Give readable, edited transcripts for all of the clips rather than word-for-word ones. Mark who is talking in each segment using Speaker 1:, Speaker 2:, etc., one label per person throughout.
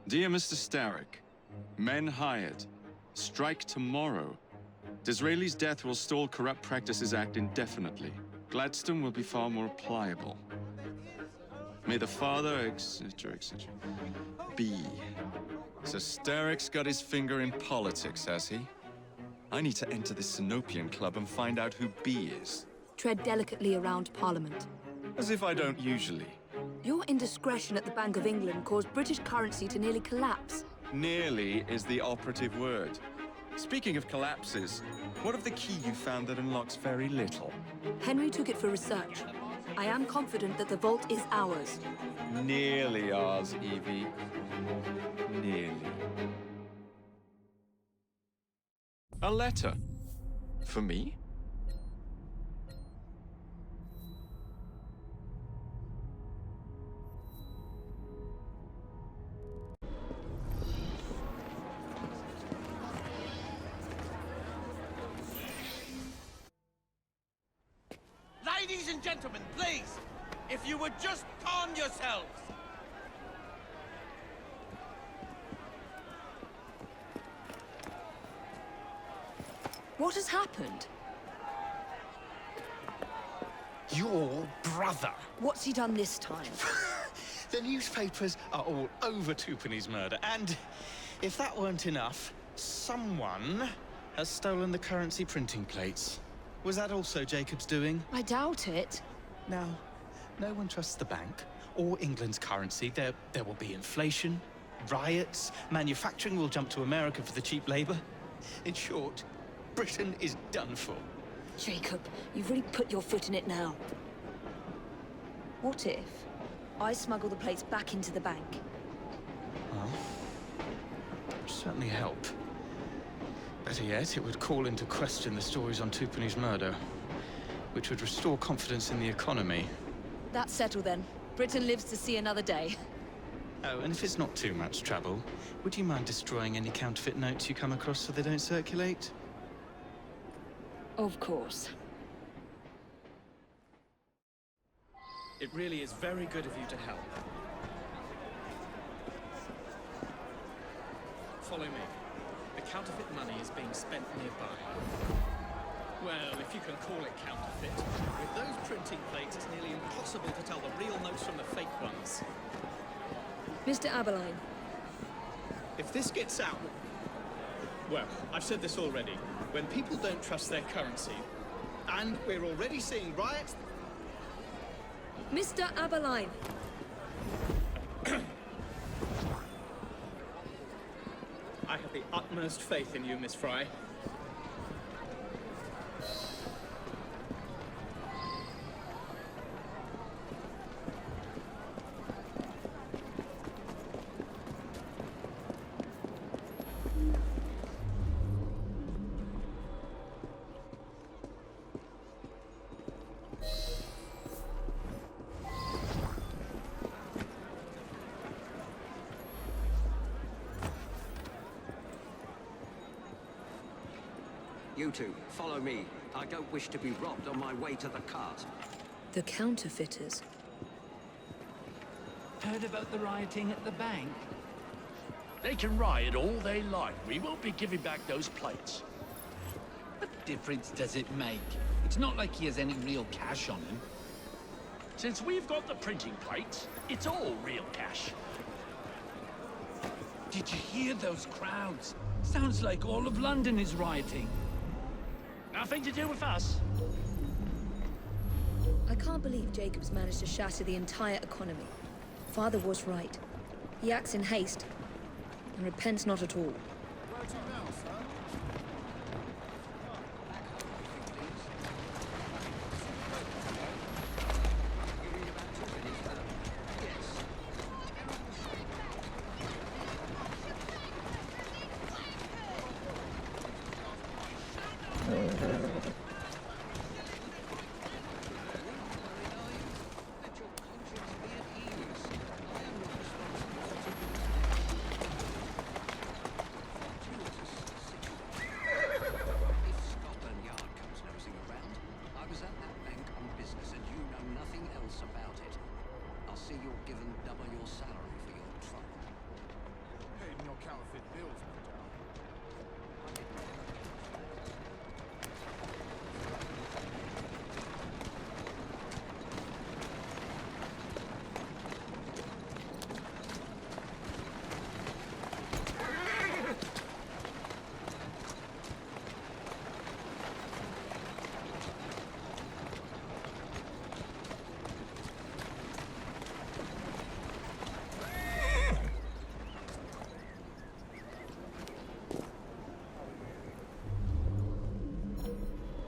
Speaker 1: Dear Mr. Starrick, men hired. Strike tomorrow. Disraeli's death will stall Corrupt Practices Act indefinitely. Gladstone will be far more pliable. May the father, etc., etc. B. So Starrick's got his finger in politics, has he? I need to enter the Sinopian Club and find out who B is.
Speaker 2: Tread delicately around Parliament.
Speaker 1: As if I don't usually.
Speaker 2: Your indiscretion at the Bank of England caused British currency to nearly collapse.
Speaker 1: Nearly is the operative word. Speaking of collapses, what of the key you found that unlocks very little?
Speaker 2: Henry took it for research. I am confident that the vault is ours.
Speaker 1: Nearly ours, Evie. Nearly. A letter. For me?
Speaker 3: Ladies and gentlemen, please, if you would just calm yourselves.
Speaker 2: What has happened?
Speaker 4: Your brother.
Speaker 2: What's he done this time?
Speaker 4: The newspapers are all over Twopenny's murder, and if that weren't enough, someone has stolen the currency printing plates. Was that also Jacob's doing?
Speaker 2: I doubt it.
Speaker 4: Now, no one trusts the bank or England's currency. There will be inflation, riots, manufacturing will jump to America for the cheap labor. In short, Britain is done for.
Speaker 2: Jacob, you've really put your foot in it now. What if I smuggle the plates back into the bank?
Speaker 4: Well, that would certainly help. Better yet, it would call into question the stories on Twopenny's murder, which would restore confidence in the economy.
Speaker 2: That's settled then. Britain lives to see another day.
Speaker 4: Oh, and if it's not too much trouble, would you mind destroying any counterfeit notes you come across so they don't circulate?
Speaker 2: Of course.
Speaker 5: It really is very good of you to help. Follow me. The counterfeit money is being spent nearby. Well, if you can call it counterfeit. With those printing plates, it's nearly impossible to tell the real notes from the fake ones.
Speaker 2: Mr. Aberline.
Speaker 5: If this gets out... Well, I've said this already. When people don't trust their currency, and we're already seeing riots...
Speaker 2: Mr. Aberline.
Speaker 5: I have the utmost faith in you, Miss Fry.
Speaker 6: You two, follow me. I don't wish to be robbed on my way to the cart.
Speaker 2: The counterfeiters.
Speaker 7: Heard about the rioting at the bank?
Speaker 8: They can riot all they like. We won't be giving back those plates.
Speaker 7: What difference does it make? It's not like he has any real cash on him.
Speaker 8: Since we've got the printing plates, it's all real cash.
Speaker 7: Did you hear those crowds? Sounds like all of London is rioting.
Speaker 8: Nothing to do with us.
Speaker 2: I can't believe Jacob's managed to shatter the entire economy. Father was right. He acts in haste, and repents not at all.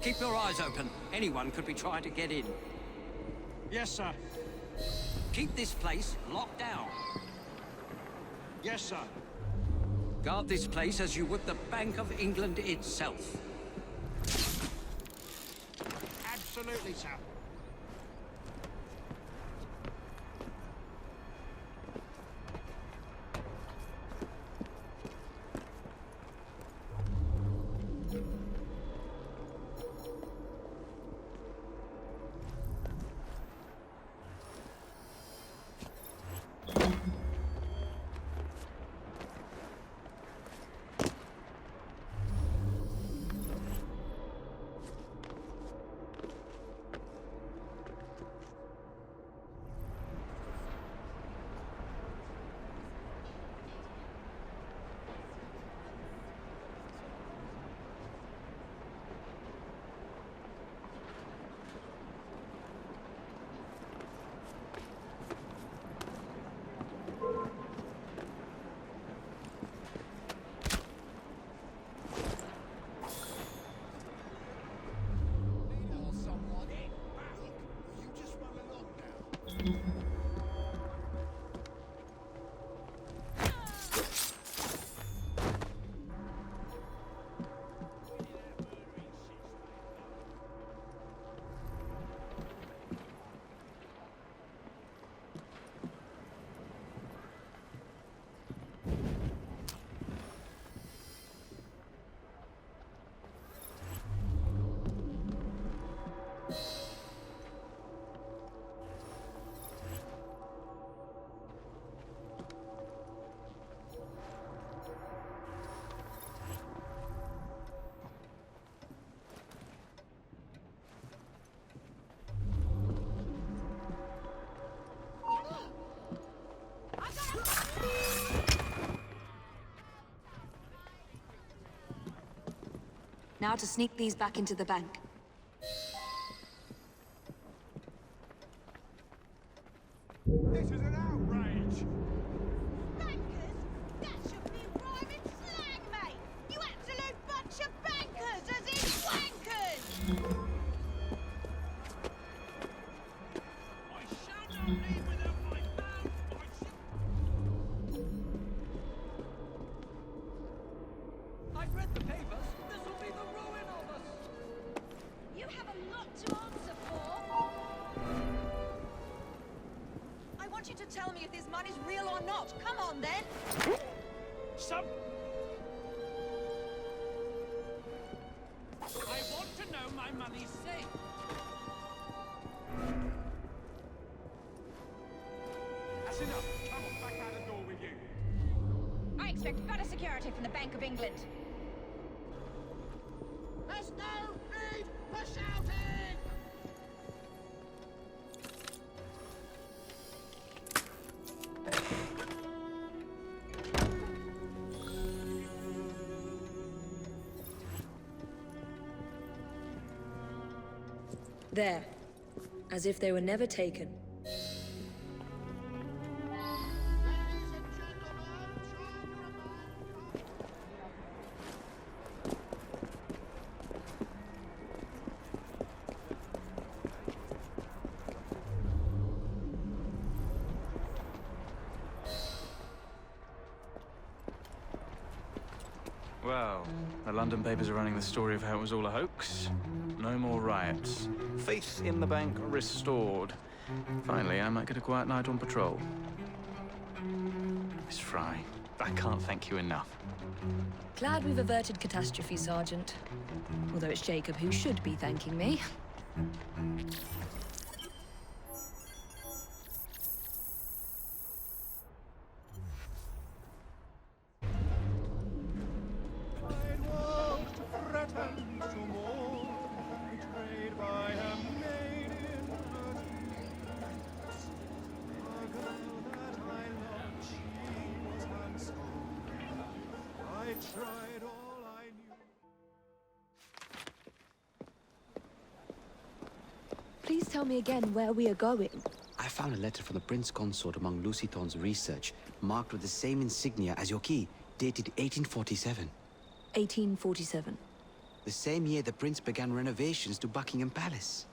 Speaker 6: Keep your eyes open. Anyone could be trying to get in.
Speaker 3: Yes, sir.
Speaker 6: Keep this place locked down.
Speaker 3: Yes, sir.
Speaker 6: Guard this place as you would the Bank of England itself.
Speaker 3: Absolutely, sir.
Speaker 2: Now to sneak these back into the bank.
Speaker 3: This is an outrage!
Speaker 9: Bankers? That should be rhyming slang, mate! You absolute bunch of bankers, as in wankers!
Speaker 3: I shall not leave without my pound!
Speaker 6: I've read the papers. This will be the ruin of us.
Speaker 9: You have a lot to answer for! I want you to tell me if this money's real or not. Come on, then!
Speaker 3: Some... I want to know my money's safe. That's enough. Come on, back out the door with you.
Speaker 9: I expect better security from the Bank of England.
Speaker 3: There's no need for shouting!
Speaker 2: There. As if they were never taken.
Speaker 4: Well, the London papers are running the story of how it was all a hoax. No more riots. Faith in the bank restored. Finally, I might get a quiet night on patrol. Miss Fry, I can't thank you enough.
Speaker 2: Glad we've averted catastrophe, Sergeant. Although it's Jacob who should be thanking me. Please tell me again where we are going.
Speaker 10: I found a letter from the Prince Consort among Lucy Thorne's research, marked with the same insignia as your key, dated 1847.
Speaker 2: 1847.
Speaker 10: The same year the prince began renovations to Buckingham Palace.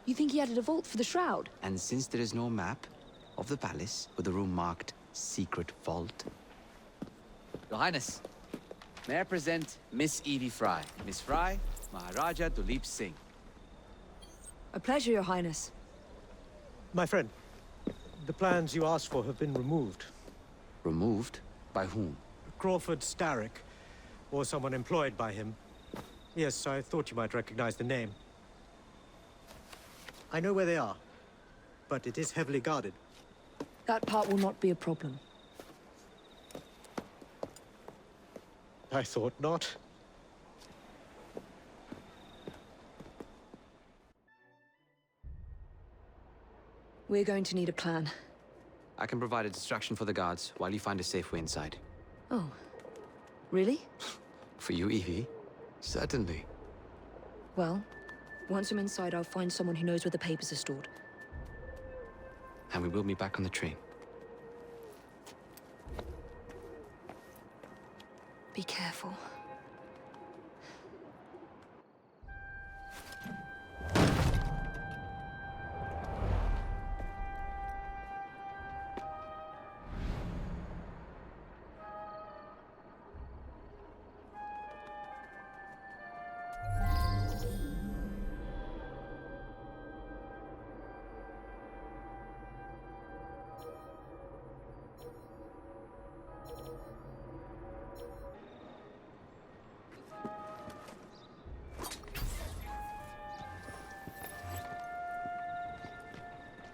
Speaker 2: You think he added a vault for the shroud?
Speaker 10: And since there is no map of the palace with the room marked Secret Vault... Your Highness, may I present Miss Evie Fry. Miss Fry, Maharaja Duleep Singh.
Speaker 2: A pleasure, Your Highness.
Speaker 11: My friend, the plans you asked for have been removed.
Speaker 10: Removed? By whom?
Speaker 11: Crawford Starrick, or someone employed by him. Yes, I thought you might recognize the name. I know where they are, but it is heavily guarded.
Speaker 2: That part will not be a problem.
Speaker 11: I thought not.
Speaker 2: We're going to need a plan.
Speaker 10: I can provide a distraction for the guards while you find a safe way inside.
Speaker 2: Oh. Really?
Speaker 10: For you, Evie? Certainly.
Speaker 2: Well, once I'm inside, I'll find someone who knows where the papers are stored.
Speaker 10: And we will meet back on the train.
Speaker 2: Be careful.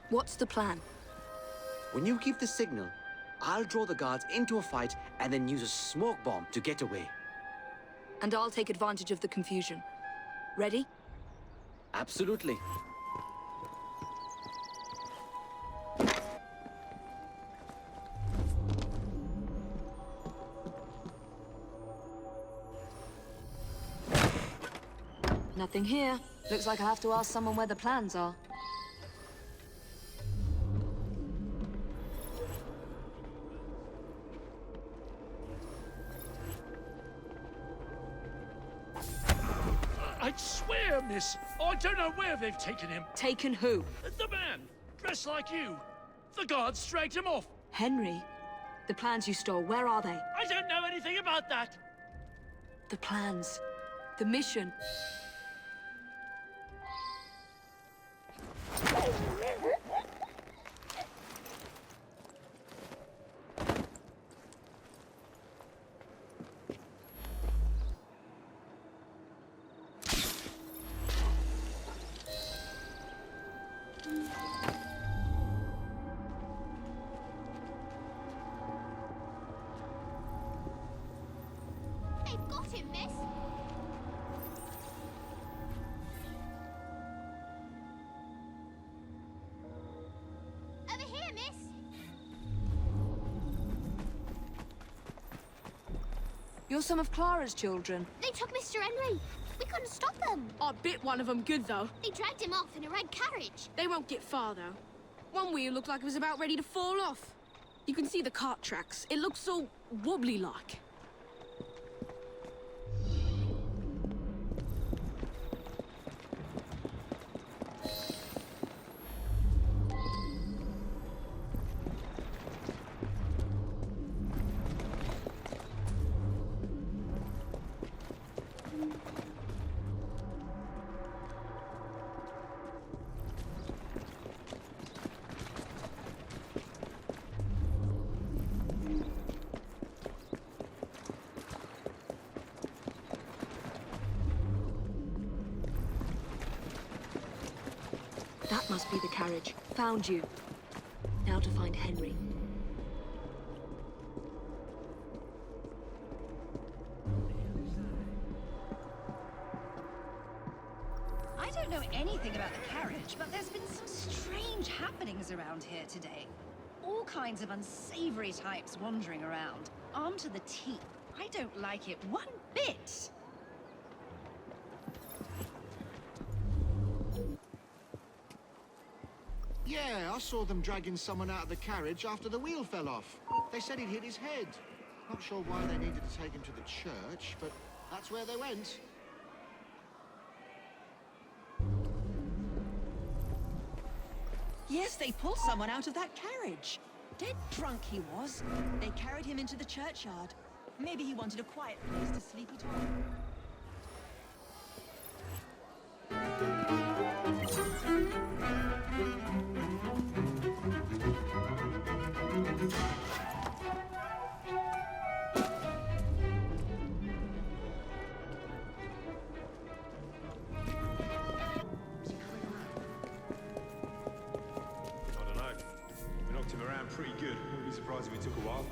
Speaker 2: What's the plan?
Speaker 10: When you give the signal, I'll draw the guards into a fight and then use a smoke bomb to get away.
Speaker 2: And I'll take advantage of the confusion. Ready?
Speaker 10: Absolutely.
Speaker 2: Nothing here. Looks like I have to ask someone where the plans are.
Speaker 8: I swear, miss, I don't know where they've taken him.
Speaker 2: Taken who?
Speaker 8: The man, dressed like you. The guards dragged him off.
Speaker 2: Henry? The plans you stole, where are they?
Speaker 8: I don't know anything about that.
Speaker 2: The plans. The mission.
Speaker 9: They've got him, miss. Over here, miss.
Speaker 2: You're some of Clara's children.
Speaker 9: They took Mr. Henry. We couldn't stop them.
Speaker 12: I bit one of them good, though.
Speaker 9: They dragged him off in a red carriage.
Speaker 12: They won't get far, though. One wheel looked like it was about ready to fall off. You can see the cart tracks. It looks so wobbly-like.
Speaker 2: That must be the carriage. Found you. Now to find Henry.
Speaker 13: I don't know anything about the carriage, but there's been some strange happenings around here today. All kinds of unsavory types wandering around, armed to the teeth. I don't like it one bit.
Speaker 14: Yeah, I saw them dragging someone out of the carriage after the wheel fell off. They said he'd hit his head. Not sure why they needed to take him to the church, but that's where they went.
Speaker 15: Yes, they pulled someone out of that carriage. Dead drunk he was. They carried him into the churchyard. Maybe he wanted a quiet place to sleep it off.
Speaker 16: Pretty good. Wouldn't be surprised if it took a while.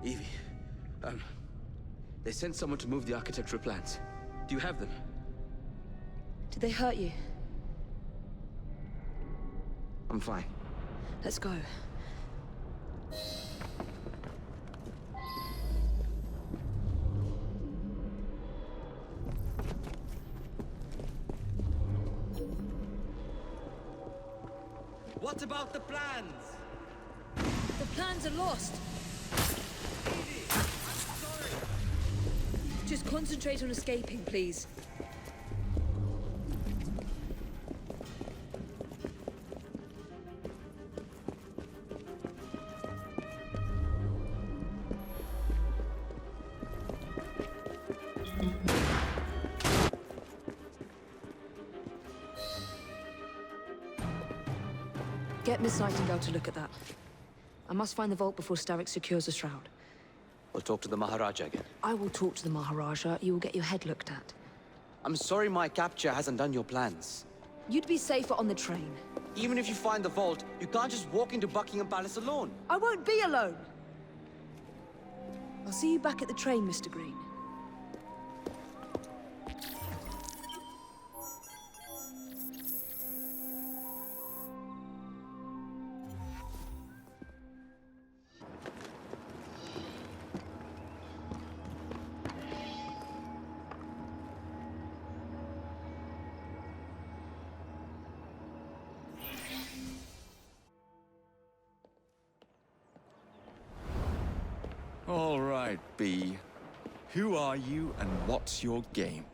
Speaker 10: Evie, they sent someone to move the architectural plans. Do you have them?
Speaker 2: Did they hurt you?
Speaker 10: I'm fine.
Speaker 2: Let's go.
Speaker 3: What about the plans?
Speaker 2: The plans are lost. Just concentrate on escaping, please. Get Miss Nightingale to look at that. I must find the vault before Starrick secures the shroud.
Speaker 10: We'll talk to the Maharaja again.
Speaker 2: I will talk to the Maharaja. You will get your head looked at.
Speaker 10: I'm sorry my capture hasn't done your plans.
Speaker 2: You'd be safer on the train.
Speaker 10: Even if you find the vault, you can't just walk into Buckingham Palace alone.
Speaker 2: I won't be alone! I'll see you back at the train, Mr. Green.
Speaker 1: All right, B. Who are you and what's your game?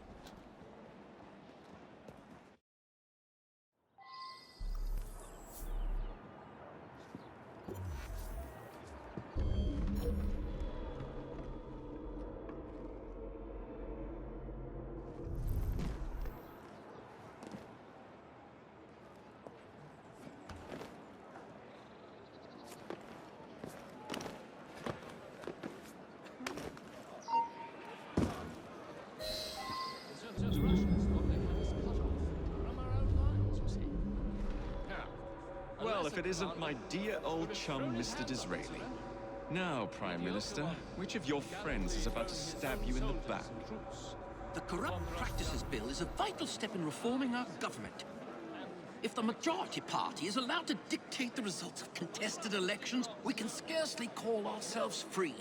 Speaker 1: Well, if it isn't my dear old chum, Mr. Disraeli. Now, Prime Minister, which of your friends is about to stab you in the back?
Speaker 6: The Corrupt Practices Bill is a vital step in reforming our government. If the majority party is allowed to dictate the results of contested elections, we can scarcely call ourselves free.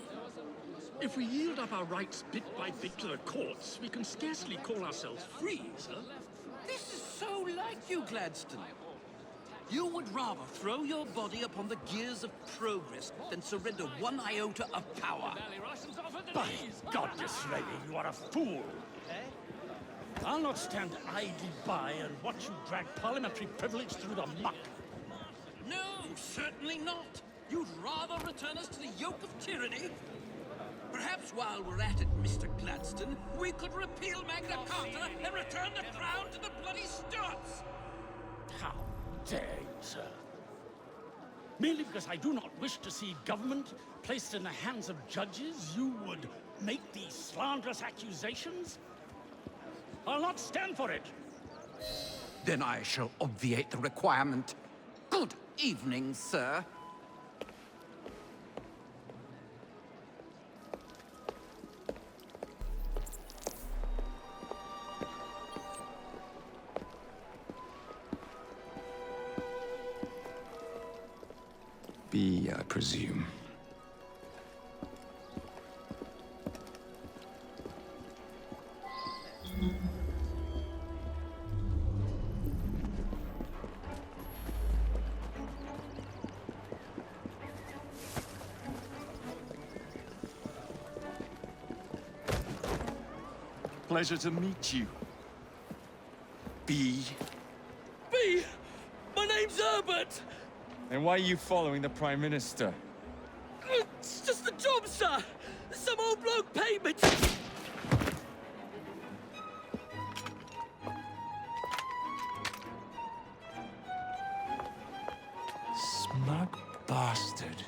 Speaker 8: If we yield up our rights bit by bit to the courts, we can scarcely call ourselves free, sir.
Speaker 6: This is so like you, Gladstone. You would rather throw your body upon the gears of progress than surrender one iota of power.
Speaker 8: By God, Disraeli, you are a fool. I'll not stand idly by and watch you drag parliamentary privilege through the muck.
Speaker 6: No, certainly not. You'd rather return us to the yoke of tyranny? Perhaps while we're at it, Mr. Gladstone, we could repeal Magna Carta and return the crown to the bloody Stuarts!
Speaker 8: How dare you, sir? Merely because I do not wish to see government placed in the hands of judges, you would make these slanderous accusations? I'll not stand for it.
Speaker 6: Then I shall obviate the requirement. Good evening, sir.
Speaker 1: B, I presume. Pleasure to meet you. B.
Speaker 6: B! My name's Herbert!
Speaker 1: And why are you following the Prime Minister?
Speaker 6: It's just a job, sir! Some old bloke paid me
Speaker 1: Smug bastard.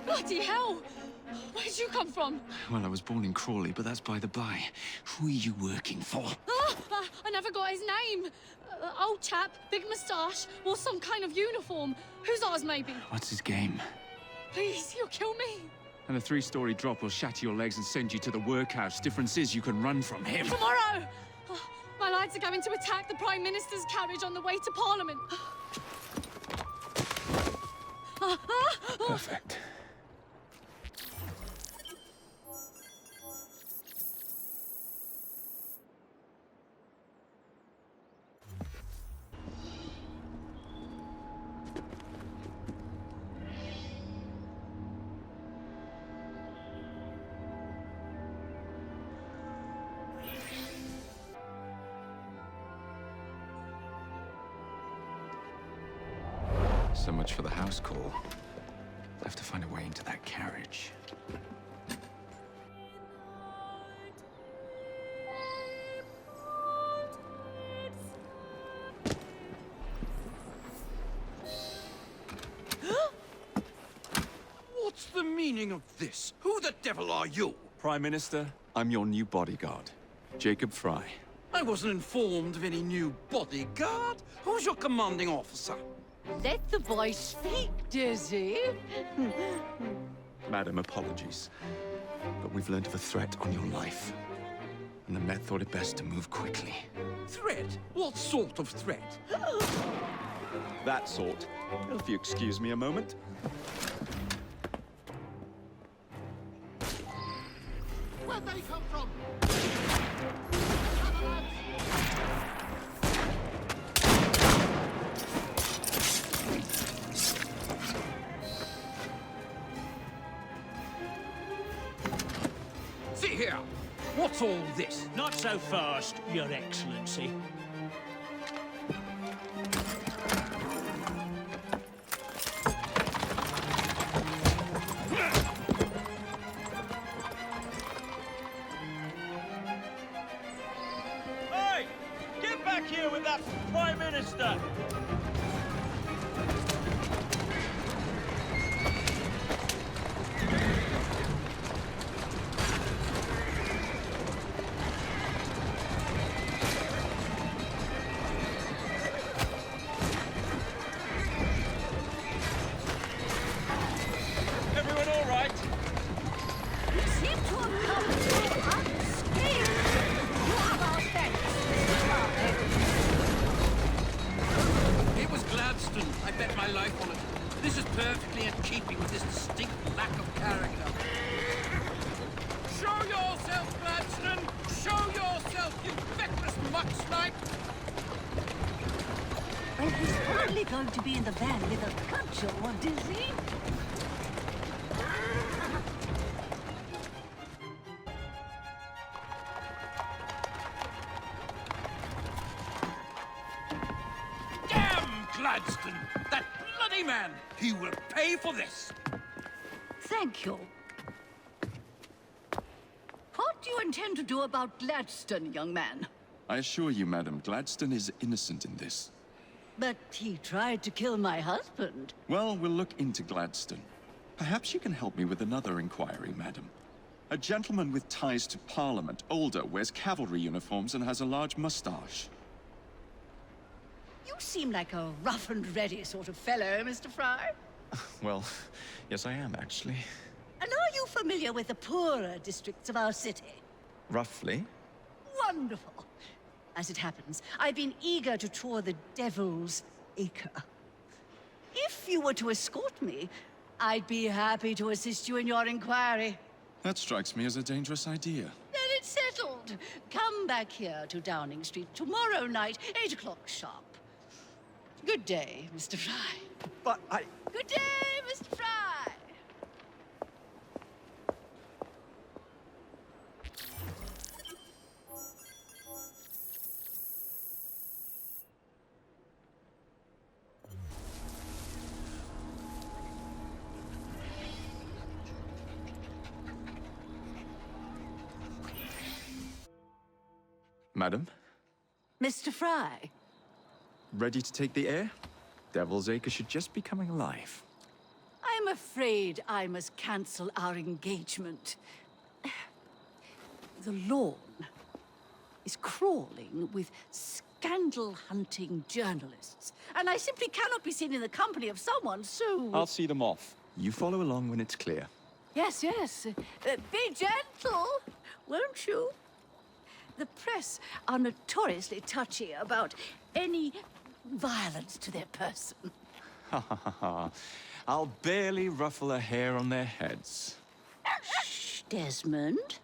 Speaker 12: Bloody hell! Where'd you come from?
Speaker 1: Well, I was born in Crawley, but that's by the by. Who are you working for?
Speaker 12: I never got his name. Old chap, big moustache, wore some kind of uniform. Who's ours, maybe?
Speaker 1: What's his game?
Speaker 12: Please, you'll kill me.
Speaker 1: And a 3-story drop will shatter your legs and send you to the workhouse. Difference is you can run from him.
Speaker 12: Tomorrow! My lads are going to attack the Prime Minister's carriage on the way to Parliament.
Speaker 1: Perfect. So much for the house call. I'll have to find a way into that carriage.
Speaker 6: What's the meaning of this? Who the devil are you?
Speaker 1: Prime Minister, I'm your new bodyguard, Jacob Fry.
Speaker 6: I wasn't informed of any new bodyguard. Who's your commanding officer?
Speaker 17: Let the boy speak, Dizzy.
Speaker 1: Madam, apologies. But we've learned of a threat on your life. And the Met thought it best to move quickly.
Speaker 6: Threat? What sort of threat?
Speaker 1: That sort. If you excuse me a moment.
Speaker 14: Where'd they come from?
Speaker 6: See here. What's all this?
Speaker 8: Not so fast, Your Excellency.
Speaker 3: Hey! Get back here with that Prime Minister! Everyone all right?
Speaker 17: You seem to have come through unscathed. You have our thanks.
Speaker 6: It was Gladstone. I bet my life on it. This is perfectly in keeping with his distinct lack of character. Show yourself, Gladstone! Show yourself, you feckless mucksnipe!
Speaker 17: Well, he's hardly going to be in the van with a cudgel, what is he?
Speaker 6: Damn Gladstone! That bloody man! He will pay for this!
Speaker 17: Thank you. What do you intend to do about Gladstone, young man?
Speaker 1: I assure you, Madam, Gladstone is innocent in this.
Speaker 17: But he tried to kill my husband.
Speaker 1: Well, we'll look into Gladstone. Perhaps you can help me with another inquiry, madam. A gentleman with ties to Parliament, older, wears cavalry uniforms and has a large moustache.
Speaker 15: You seem like a rough and ready sort of fellow, Mr. Fry.
Speaker 1: Well, yes I am, actually.
Speaker 15: And are you familiar with the poorer districts of our city?
Speaker 1: Roughly.
Speaker 15: Wonderful. As it happens, I've been eager to tour the Devil's Acre. If you were to escort me, I'd be happy to assist you in your inquiry.
Speaker 1: That strikes me as a dangerous idea.
Speaker 15: Then it's settled. Come back here to Downing Street tomorrow night, 8 o'clock sharp. Good day, Mr. Fry.
Speaker 1: But I...
Speaker 15: Good day, Mr. Fry!
Speaker 1: Madam?
Speaker 15: Mr. Fry?
Speaker 1: Ready to take the air? Devil's Acre should just be coming alive.
Speaker 15: I'm afraid I must cancel our engagement. The lawn is crawling with scandal-hunting journalists, and I simply cannot be seen in the company of someone so...
Speaker 1: I'll see them off. You follow along when it's clear.
Speaker 15: Yes, yes. Be gentle, won't you? The press are notoriously touchy about any violence to their person.
Speaker 1: Ha ha ha ha. I'll barely ruffle a hair on their heads.
Speaker 15: Shh, Desmond.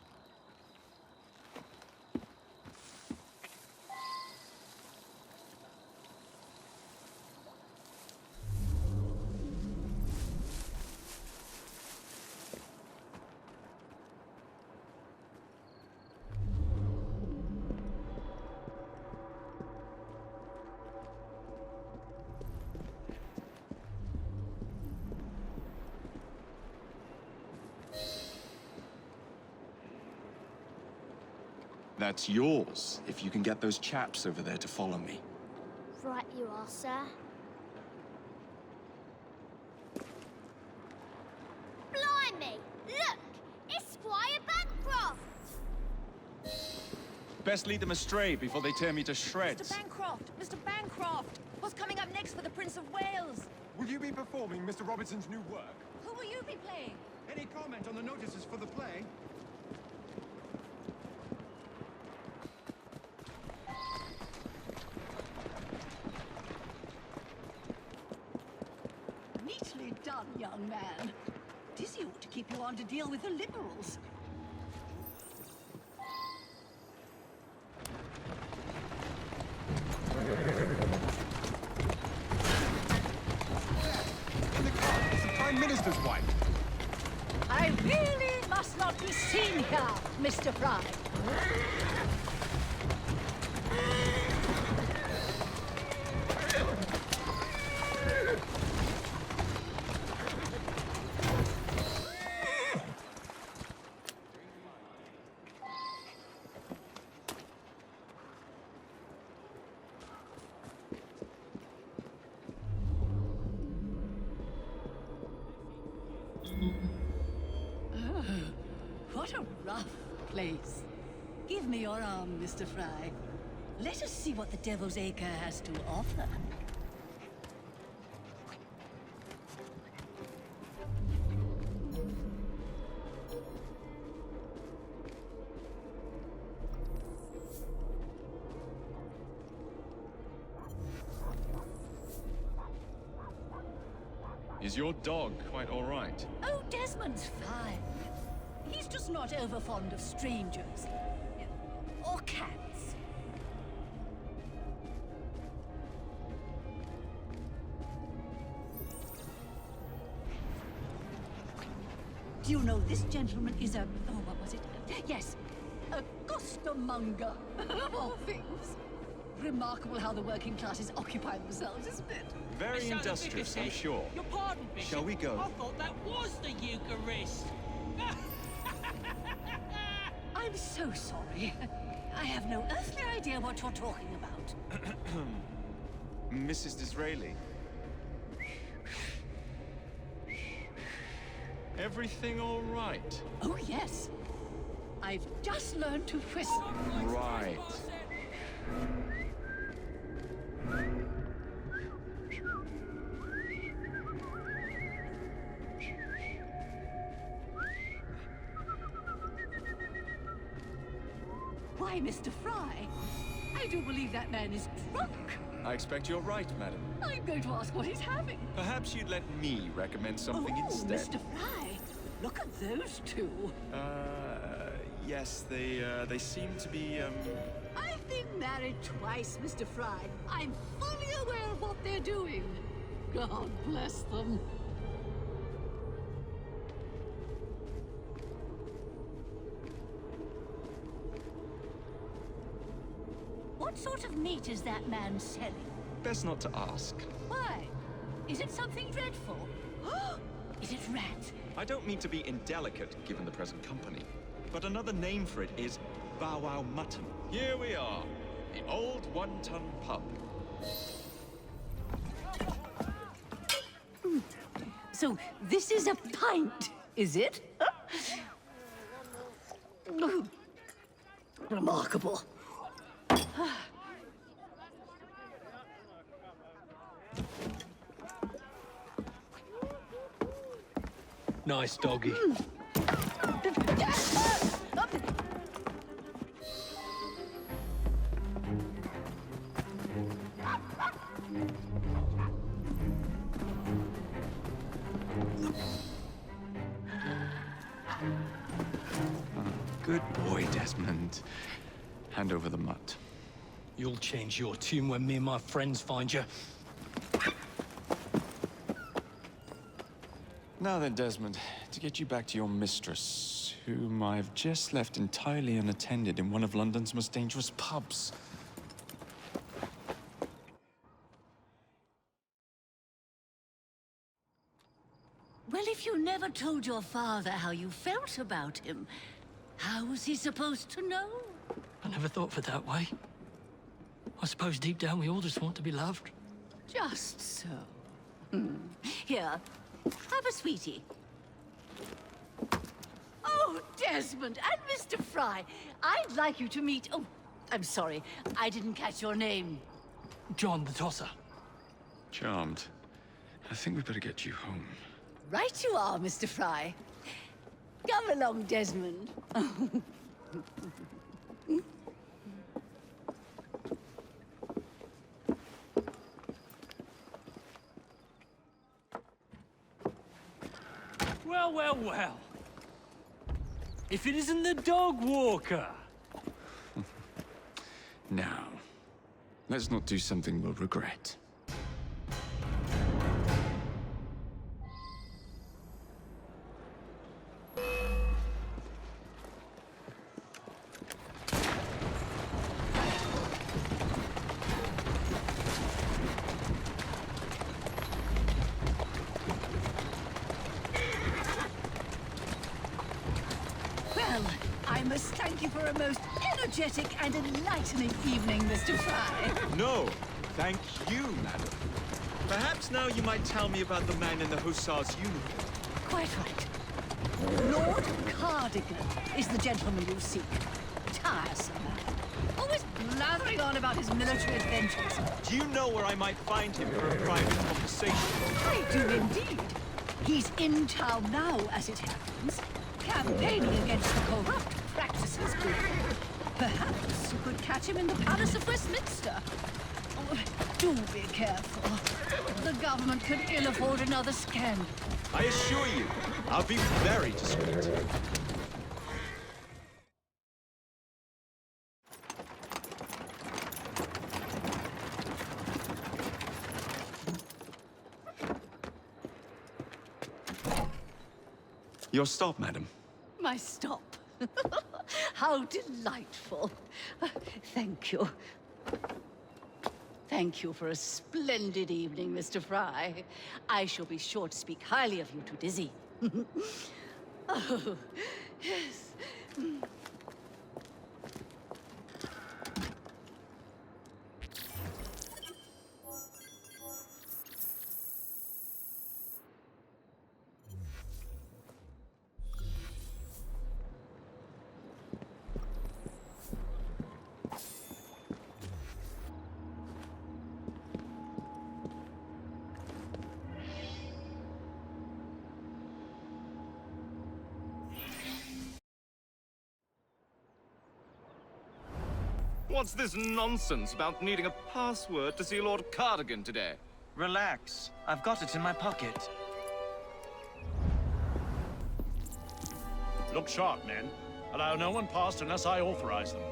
Speaker 1: That's yours, if you can get those chaps over there to follow me.
Speaker 17: Right you are, sir. Blimey! Look! It's Squire Bancroft!
Speaker 1: Best lead them astray before they tear me to shreds.
Speaker 18: Mr. Bancroft! Mr. Bancroft! What's coming up next for the Prince of Wales?
Speaker 16: Will you be performing Mr. Robertson's new work?
Speaker 18: Who will you be playing?
Speaker 16: Any comment on the notices for the play?
Speaker 15: Neatly done, young man. Dizzy ought to keep you on to deal with the Liberals.
Speaker 16: In the car, it's the Prime Minister's wife.
Speaker 15: I really must not be seen here, Mr. Fry. What a rough place. Give me your arm, Mr. Fry. Let us see what the Devil's Acre has to offer.
Speaker 1: Is your dog quite all right?
Speaker 15: Oh, Desmond's fine. He's just not over fond of strangers. Or cats. Do you know this gentleman is a... oh, what was it? Yes, a costermonger, of all things. Remarkable how the working classes occupy themselves, isn't it?
Speaker 1: Very industrious, I'm sure.
Speaker 3: Your pardon, Bishop.
Speaker 1: Shall we go?
Speaker 3: I thought that was the Eucharist.
Speaker 15: I'm so sorry. I have no earthly idea what you're talking about.
Speaker 1: Mrs. Disraeli. Everything all right?
Speaker 15: Oh, yes. I've just learned to whistle.
Speaker 1: Right.
Speaker 15: Why, Mr. Fry, I do believe that man is drunk.
Speaker 1: I expect you're right, madam.
Speaker 15: I'm going to ask what he's having.
Speaker 1: Perhaps you'd let me recommend something instead.
Speaker 15: Mr. Fry, look at those two.
Speaker 1: Yes, they seem to be,
Speaker 15: I've been married twice, Mr. Fry. I'm fully aware of what they're doing. God bless them. What sort of meat is that man selling?
Speaker 1: Best not to ask.
Speaker 15: Why? Is it something dreadful? Is it rat?
Speaker 1: I don't mean to be indelicate, given the present company, but another name for it is bow wow mutton. Here we are, the old one-ton pub.
Speaker 15: So this is a pint, is it? Remarkable.
Speaker 19: Nice doggy.
Speaker 1: Good boy, Desmond. Hand over the mutt.
Speaker 19: You'll change your tune when me and my friends find you.
Speaker 1: Now then, Desmond, to get you back to your mistress, whom I've just left entirely unattended in one of London's most dangerous pubs.
Speaker 15: Well, if you never told your father how you felt about him, how was he supposed to know?
Speaker 19: I never thought of it that way. I suppose deep down we all just want to be loved.
Speaker 15: Just so. Here, have a sweetie. Oh, Desmond and Mr. Fry, I'd like you to meet... Oh, I'm sorry, I didn't catch your name.
Speaker 19: John the Tosser.
Speaker 1: Charmed. I think we better get you home.
Speaker 15: Right you are, Mr. Fry. Come along, Desmond.
Speaker 19: Well, well, well. If it isn't the dog walker.
Speaker 1: Now, let's not do something we'll regret.
Speaker 15: Well, I must thank you for a most energetic and enlightening evening, Mr. Fry.
Speaker 1: No, thank you, madam. Perhaps now you might tell me about the man in the hussar's uniform.
Speaker 15: Quite right. Lord Cardigan is the gentleman you seek. Tiresome man. Always blathering on about his military adventures.
Speaker 1: Do you know where I might find him for a private conversation?
Speaker 15: I do indeed. He's in town now, as it happens, campaigning against the corrupt practices group. Perhaps you could catch him in the Palace of Westminster. Oh, do be careful. The government could ill afford another scandal.
Speaker 1: I assure you, I'll be very discreet. Your stop, madam.
Speaker 15: My stop. How delightful. Thank you. Thank you for a splendid evening, Mr. Fry. I shall be sure to speak highly of you to Dizzy. Oh, yes.
Speaker 20: What's this nonsense about needing a password to see Lord Cardigan today?
Speaker 21: Relax. I've got it in my pocket.
Speaker 8: Look sharp, men. Allow no one past unless I authorize them.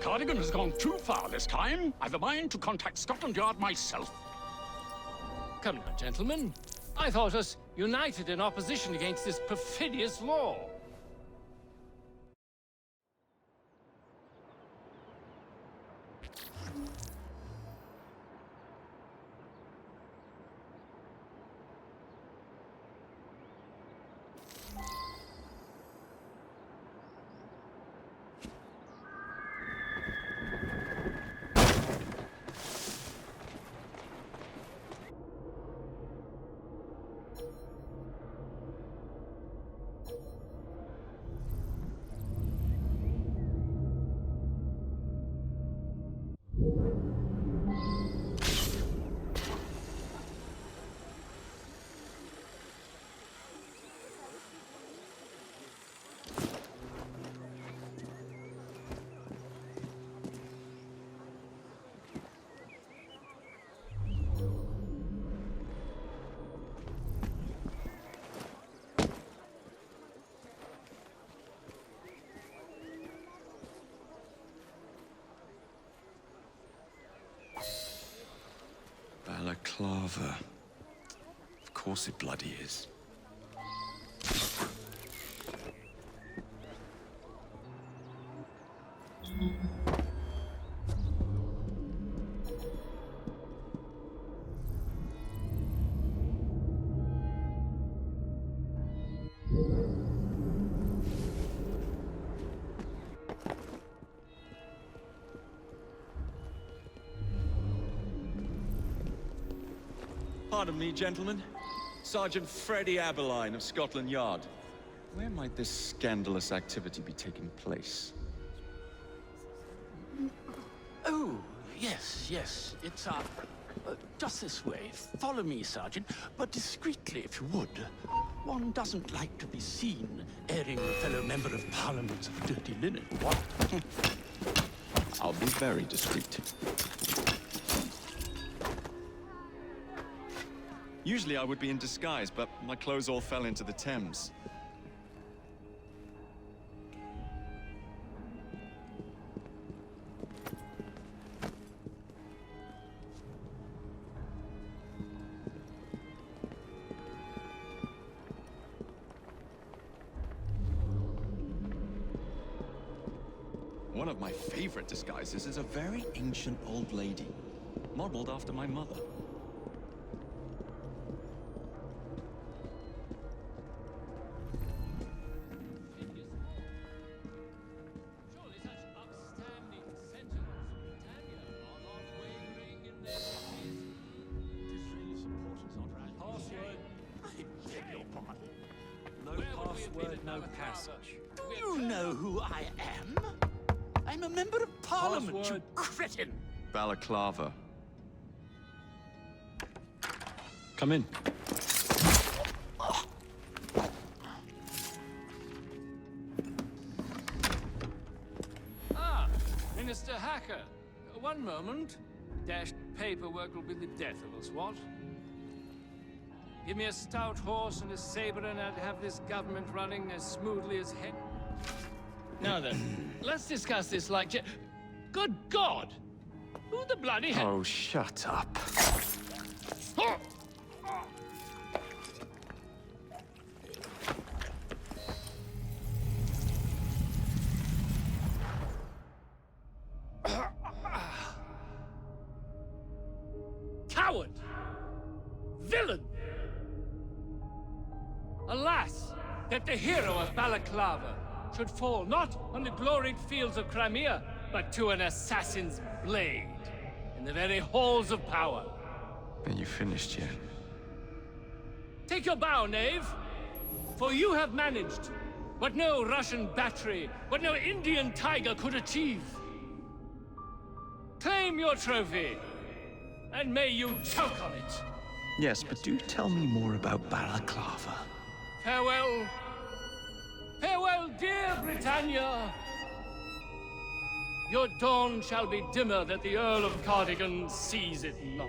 Speaker 8: Cardigan has gone too far this time. I've a mind to contact Scotland Yard myself.
Speaker 22: Come now, gentlemen. I thought us united in opposition against this perfidious law.
Speaker 1: Balaclava. Of course it bloody is.
Speaker 23: Pardon me, gentlemen. Sergeant Freddie Aberline of Scotland Yard.
Speaker 1: Where might this scandalous activity be taking place?
Speaker 8: Oh, yes. It's, just this way. Follow me, Sergeant, but discreetly, if you would. One doesn't like to be seen airing a fellow member of Parliament's dirty linen, what?
Speaker 1: I'll be very discreet. Usually I would be in disguise, but my clothes all fell into the Thames. One of my favorite disguises is a very ancient old lady, modeled after my mother.
Speaker 22: No passage.
Speaker 8: Do you know who I am? I'm a member of Parliament, you cretin!
Speaker 1: Balaclava. Come in.
Speaker 22: Ah, Minister Hacker. One moment. Dashed paperwork will be the death of us, what? Give me a stout horse and a saber and I'd have this government running as smoothly as heck. Now then, let's discuss this like Good God! Who the bloody hell?
Speaker 1: Oh, shut up.
Speaker 22: Coward! Villain! Alas, that the hero of Balaclava should fall not on the gloried fields of Crimea, but to an assassin's blade in the very halls of power.
Speaker 1: Are you finished yet?
Speaker 22: Take your bow, knave, for you have managed what no Russian battery, what no Indian tiger could achieve. Claim your trophy, and may you choke on it.
Speaker 1: Yes, but do tell me more about Balaclava.
Speaker 22: Farewell. Farewell, dear Britannia. your dawn shall be dimmer that the Earl of Cardigan sees it not.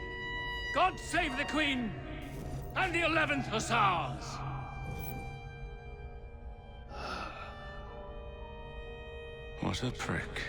Speaker 22: God save the Queen and the 11th Hussars!
Speaker 1: What a prick.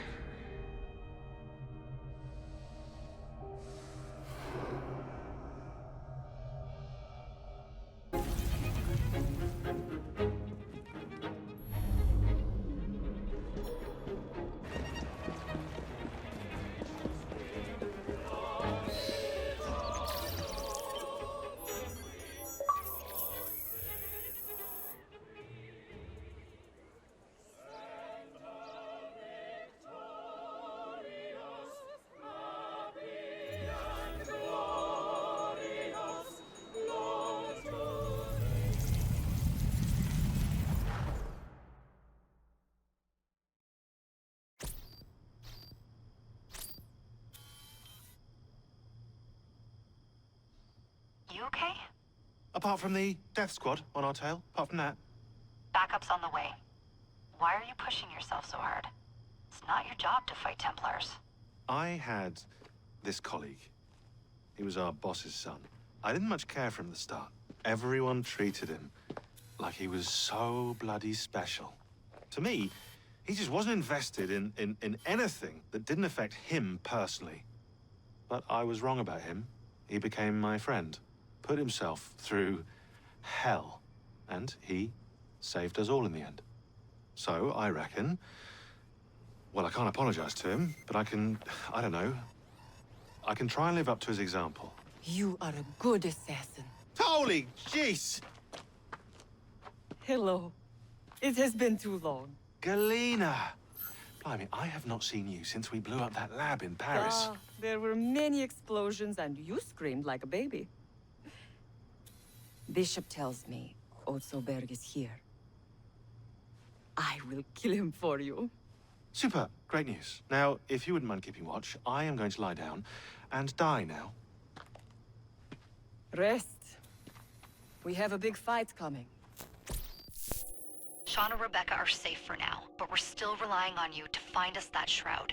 Speaker 4: You okay?
Speaker 5: Apart from the death squad on our tail, apart from that.
Speaker 4: Backup's on the way. Why are you pushing yourself so hard? It's not your job to fight Templars.
Speaker 5: I had this colleague. He was our boss's son. I didn't much care for him at the start. Everyone treated him like he was so bloody special. To me, he just wasn't invested in anything that didn't affect him personally. But I was wrong about him. He became my friend. Put himself through hell, and he saved us all in the end. So, I reckon, well, I can't apologize to him, but I don't know, I can try and live up to his example.
Speaker 7: You are a good assassin.
Speaker 5: Holy jeez!
Speaker 7: Hello. It has been too long.
Speaker 5: Galena! Blimey, I have not seen you since we blew up that lab in Paris.
Speaker 7: There were many explosions, and you screamed like a baby. Bishop tells me Otzoberg is here. I will kill him for you.
Speaker 5: Super, great news. Now, if you wouldn't mind keeping watch, I am going to lie down and die now.
Speaker 7: Rest. We have a big fight coming.
Speaker 4: Sean and Rebecca are safe for now, but we're still relying on you to find us that shroud.